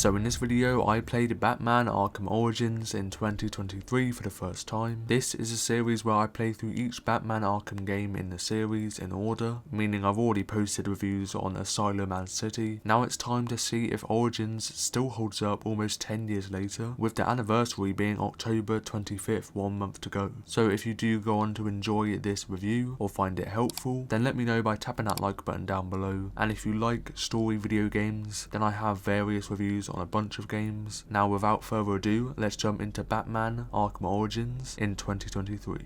So in this video I played Batman Arkham Origins in 2023 for the first time. This is a series where I play through each Batman Arkham game in the series in order, meaning I've already posted reviews on Asylum and City. Now it's time to see if Origins still holds up almost 10 years later, with the anniversary being October 25th, 1 month to go. So if you do go on to enjoy this review or find it helpful, then let me know by tapping that like button down below. And if you like story video games, then I have various reviews on a bunch of games. Now without further ado, let's jump into Batman Arkham Origins in 2023.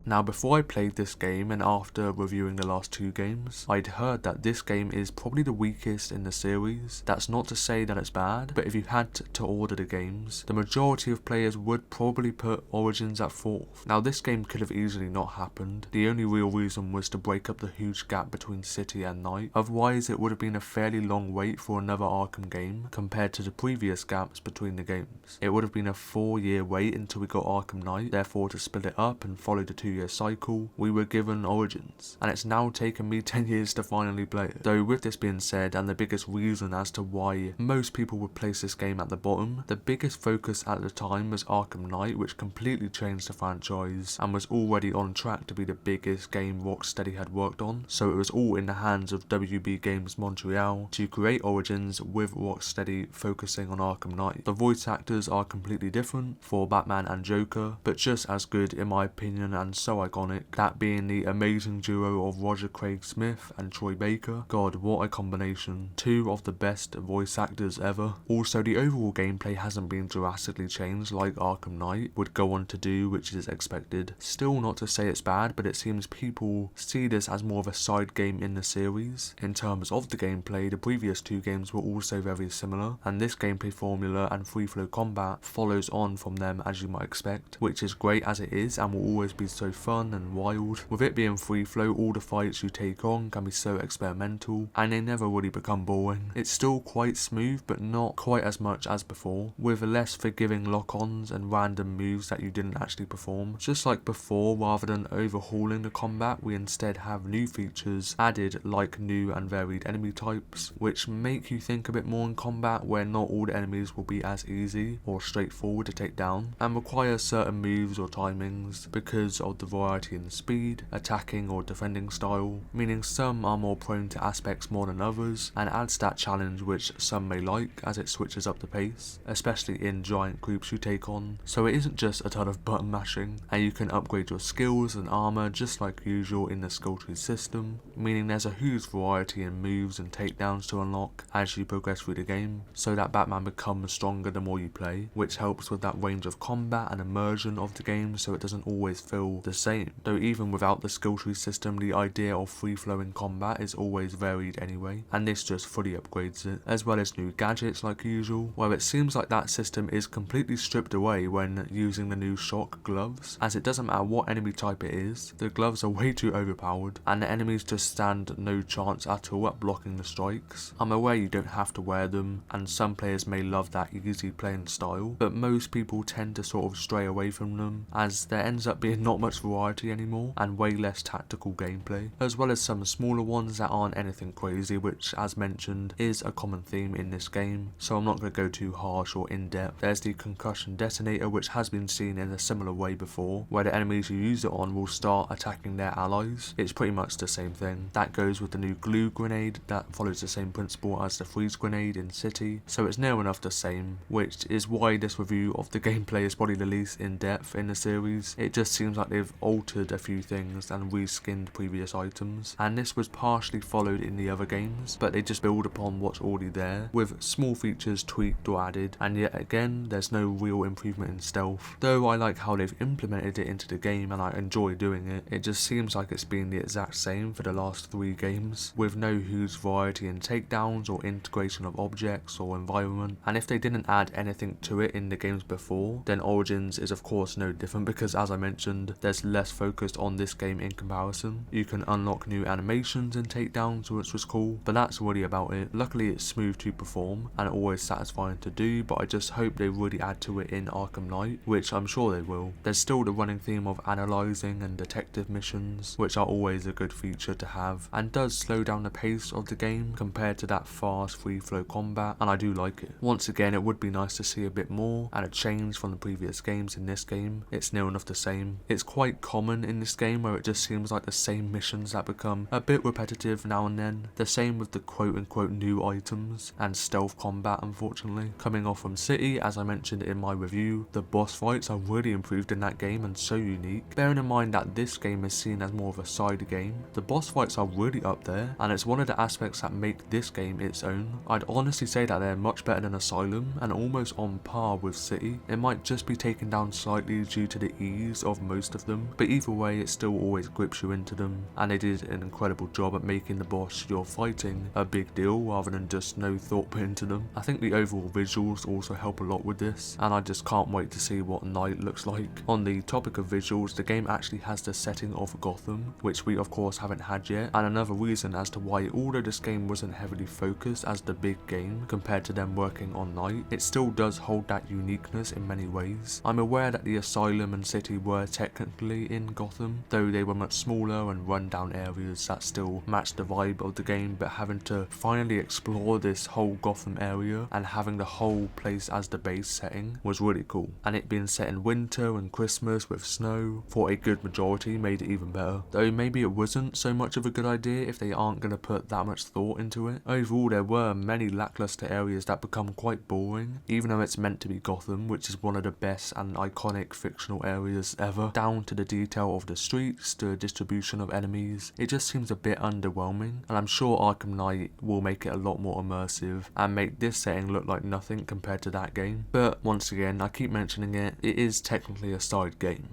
Now before I played this game and after reviewing the last two games, I'd heard that this game is probably the weakest in the series. That's not to say that it's bad, but if you had to order the games, the majority of players would probably put Origins at 4th. Now this game could have easily not happened. The only real reason was to break up the huge gap between City and Night, otherwise it would have been a fairly long wait for another Arkham game compared to the previous gaps between the games. It would have been a 4-year wait until we got Arkham Knight, therefore to split it up and follow the 2-year cycle, we were given Origins, and it's now taken me 10 years to finally play it. Though with this being said, and the biggest reason as to why most people would place this game at the bottom, the biggest focus at the time was Arkham Knight, which completely changed the franchise and was already on track to be the biggest game Rocksteady had worked on, so it was all in the hands of WB Games Montreal to create Origins with Rocksteady focusing on Arkham Knight. The voice actors are completely different for Batman and Joker, but just as good in my opinion and so iconic, that being the amazing duo of Roger Craig Smith and Troy Baker. God, what a combination. Two of the best voice actors ever. Also, the overall gameplay hasn't been drastically changed like Arkham Knight would go on to do, which is expected. Still not to say it's bad, but it seems people see this as more of a side game in the series. In terms of the gameplay, the previous two games were also very similar, and this gameplay formula and free flow combat follows on from them as you might expect, which is great as it is and will always be so fun and wild. With it being free flow, all the fights you take on can be so experimental and they never really become boring. It's still quite smooth but not quite as much as before, with less forgiving lock-ons and random moves that you didn't actually perform. Just like before, rather than overhauling the combat, we instead have new features added like new and varied enemy types, which make you think a bit more in combat, where not all the enemies will be as easy or straightforward to take down and require certain moves or timings because of the variety in speed, attacking or defending style, meaning some are more prone to aspects more than others, and adds that challenge which some may like as it switches up the pace, especially in giant groups you take on. So it isn't just a ton of button mashing, and you can upgrade your skills and armor just like usual in the skill tree system, meaning there's a huge variety in moves and takedowns to unlock as you progress through the game, so that Batman becomes stronger the more you play, which helps with that range of combat and immersion of the game, so it doesn't always feel the same. Though even without the skill tree system, the idea of free-flowing combat is always varied anyway, and this just fully upgrades it, as well as new gadgets like usual, where it seems like that system is completely stripped away when using the new shock gloves, as it doesn't matter what enemy type it is, the gloves are way too overpowered, and the enemies just stand no chance at all at blocking the strikes. I'm aware you don't have to wear them, and some players may love that easy playing style, but most people tend to sort of stray away from them, as there ends up being not much variety anymore and way less tactical gameplay, as well as some smaller ones that aren't anything crazy, which as mentioned is a common theme in this game, so I'm not going to go too harsh or in depth. There's the concussion detonator, which has been seen in a similar way before, where the enemies you use it on will start attacking their allies. It's pretty much the same thing. That goes with the new glue grenade that follows the same principle as the freeze grenade in City, so it's near enough the same, which is why this review of the gameplay is probably the least in depth in the series. It just seems like they've altered a few things and reskinned previous items, and this was partially followed in the other games, but they just build upon what's already there, with small features tweaked or added, and yet again there's no real improvement in stealth. Though I like how they've implemented it into the game and I enjoy doing it, it just seems like it's been the exact same for the last 3 games, with no huge variety in takedowns or integration of objects or environment, and if they didn't add anything to it in the games before, then Origins is of course no different, because as I mentioned, there's it's less focused on this game in comparison. You can unlock new animations and takedowns, which was cool, but that's really about it. Luckily it's smooth to perform and always satisfying to do, but I just hope they really add to it in Arkham Knight, which I'm sure they will. There's still the running theme of analysing and detective missions, which are always a good feature to have, and does slow down the pace of the game compared to that fast free flow combat, and I do like it. Once again, it would be nice to see a bit more and a change from the previous games in this game. It's near enough the same. It's quite common in this game where it just seems like the same missions that become a bit repetitive now and then. The same with the quote unquote new items and stealth combat, unfortunately. Coming off from City, as I mentioned in my review, the boss fights are really improved in that game and so unique. Bearing in mind that this game is seen as more of a side game, the boss fights are really up there, and it's one of the aspects that make this game its own. I'd honestly say that they're much better than Asylum and almost on par with City. It might just be taken down slightly due to the ease of most of them, but either way it still always grips you into them, and they did an incredible job at making the boss you're fighting a big deal rather than just no thought put into them. I think the overall visuals also help a lot with this, and I just can't wait to see what Night looks like. On the topic of visuals, the game actually has the setting of Gotham, which we of course haven't had yet, and another reason as to why, although this game wasn't heavily focused as the big game compared to them working on Night, it still does hold that uniqueness in many ways. I'm aware that the Asylum and City were technically in Gotham, though they were much smaller and run down areas that still matched the vibe of the game, but having to finally explore this whole Gotham area and having the whole place as the base setting was really cool, and it being set in winter and Christmas with snow for a good majority made it even better, though maybe it wasn't so much of a good idea if they aren't going to put that much thought into it. Overall, there were many lackluster areas that become quite boring, even though it's meant to be Gotham, which is one of the best and iconic fictional areas ever. Down to the detail of the streets, the distribution of enemies, it just seems a bit underwhelming, and I'm sure Arkham Knight will make it a lot more immersive and make this setting look like nothing compared to that game. But once again, I keep mentioning it, it is technically a side game.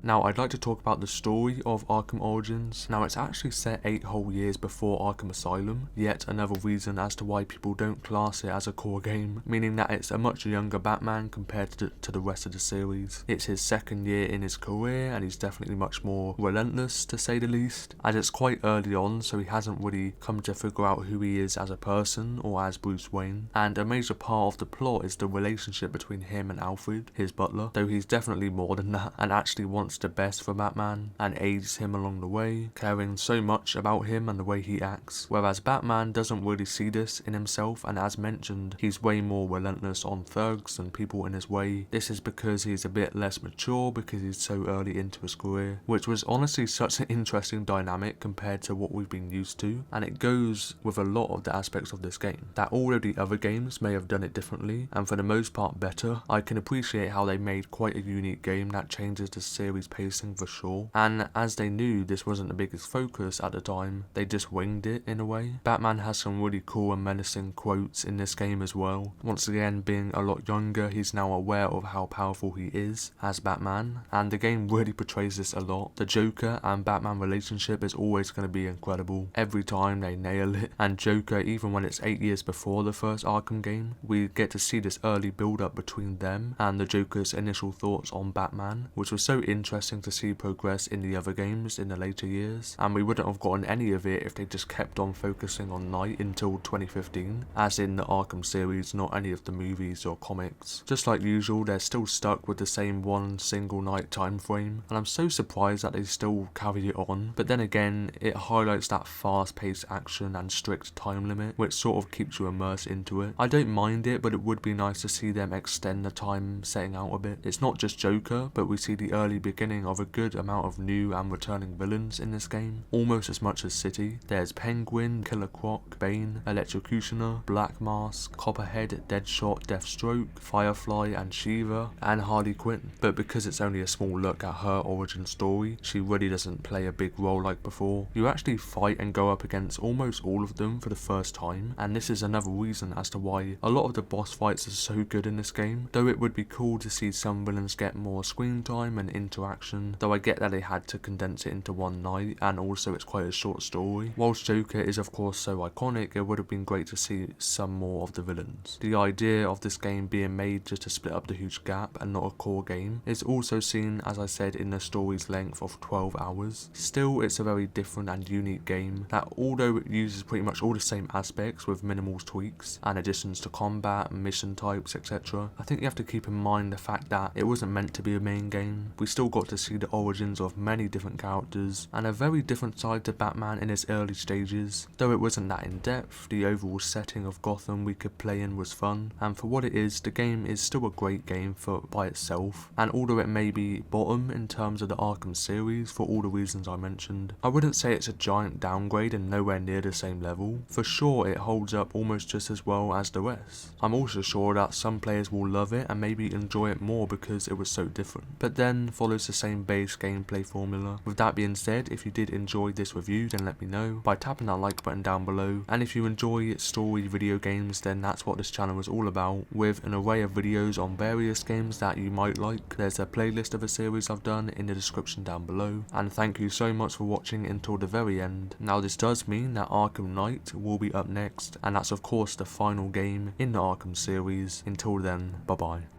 Now, I'd like to talk about the story of Arkham Origins. Now, it's actually set 8 whole years before Arkham Asylum, yet another reason as to why people don't class it as a core game, meaning that it's a much younger Batman compared to the rest of the series. It's his second year in his career, and he's definitely much more relentless, to say the least, as it's quite early on, so he hasn't really come to figure out who he is as a person or as Bruce Wayne, and a major part of the plot is the relationship between him and Alfred, his butler, though he's definitely more than that, and actually wants the best for Batman and aids him along the way, caring so much about him and the way he acts, whereas Batman doesn't really see this in himself, and as mentioned, he's way more relentless on thugs and people in his way. This is because he's a bit less mature because he's so early into his career, which was honestly such an interesting dynamic compared to what we've been used to, and it goes with a lot of the aspects of this game, that all of the other games may have done it differently, and for the most part better. I can appreciate how they made quite a unique game that changes the series pacing for sure, and as they knew this wasn't the biggest focus at the time, they just winged it in a way. Batman has some really cool and menacing quotes in this game as well. Once again, being a lot younger, he's now aware of how powerful he is as Batman, and the game really portrays this a lot. The Joker and Batman relationship is always going to be incredible. Every time they nail it, and Joker, even when it's 8 years before the first Arkham game, we get to see this early build up between them and the Joker's initial thoughts on Batman, which was so interesting to see progress in the other games in the later years, and we wouldn't have gotten any of it if they just kept on focusing on Night until 2015, as in the Arkham series, not any of the movies or comics. Just like usual, they're still stuck with the same one single night time frame, and I'm so surprised that they still carry it on, but then again, it highlights that fast-paced action and strict time limit, which sort of keeps you immersed into it. I don't mind it, but it would be nice to see them extend the time setting out a bit. It's not just Joker, but we see the early beginning of a good amount of new and returning villains in this game, almost as much as City. There's Penguin, Killer Croc, Bane, Electrocutioner, Black Mask, Copperhead, Deadshot, Deathstroke, Firefly and Shiva, and Harley Quinn, but because it's only a small look at her origin story, she really doesn't play a big role like before. You actually fight and go up against almost all of them for the first time, and this is another reason as to why a lot of the boss fights are so good in this game, though it would be cool to see some villains get more screen time and interact interaction, though I get that they had to condense it into one night, and also it's quite a short story. Whilst Joker is of course so iconic, it would have been great to see some more of the villains. The idea of this game being made just to split up the huge gap and not a core game is also seen, as I said, in the story's length of 12 hours. Still, it's a very different and unique game that, although it uses pretty much all the same aspects with minimal tweaks and additions to combat, mission types, etc., I think you have to keep in mind the fact that it wasn't meant to be a main game. We still got to see the origins of many different characters and a very different side to Batman in its early stages. Though it wasn't that in depth, the overall setting of Gotham we could play in was fun, and for what it is, the game is still a great game by itself, and although it may be bottom in terms of the Arkham series for all the reasons I mentioned, I wouldn't say it's a giant downgrade and nowhere near the same level. For sure it holds up almost just as well as the rest. I'm also sure that some players will love it and maybe enjoy it more because it was so different, but then follows the same base gameplay formula. With that being said, if you did enjoy this review, then let me know by tapping that like button down below, and if you enjoy story video games, then that's what this channel is all about, with an array of videos on various games that you might like. There's a playlist of a series I've done in the description down below, and thank you so much for watching until the very end. Now this does mean that Arkham Knight will be up next, and that's of course the final game in the Arkham series. Until then, bye bye.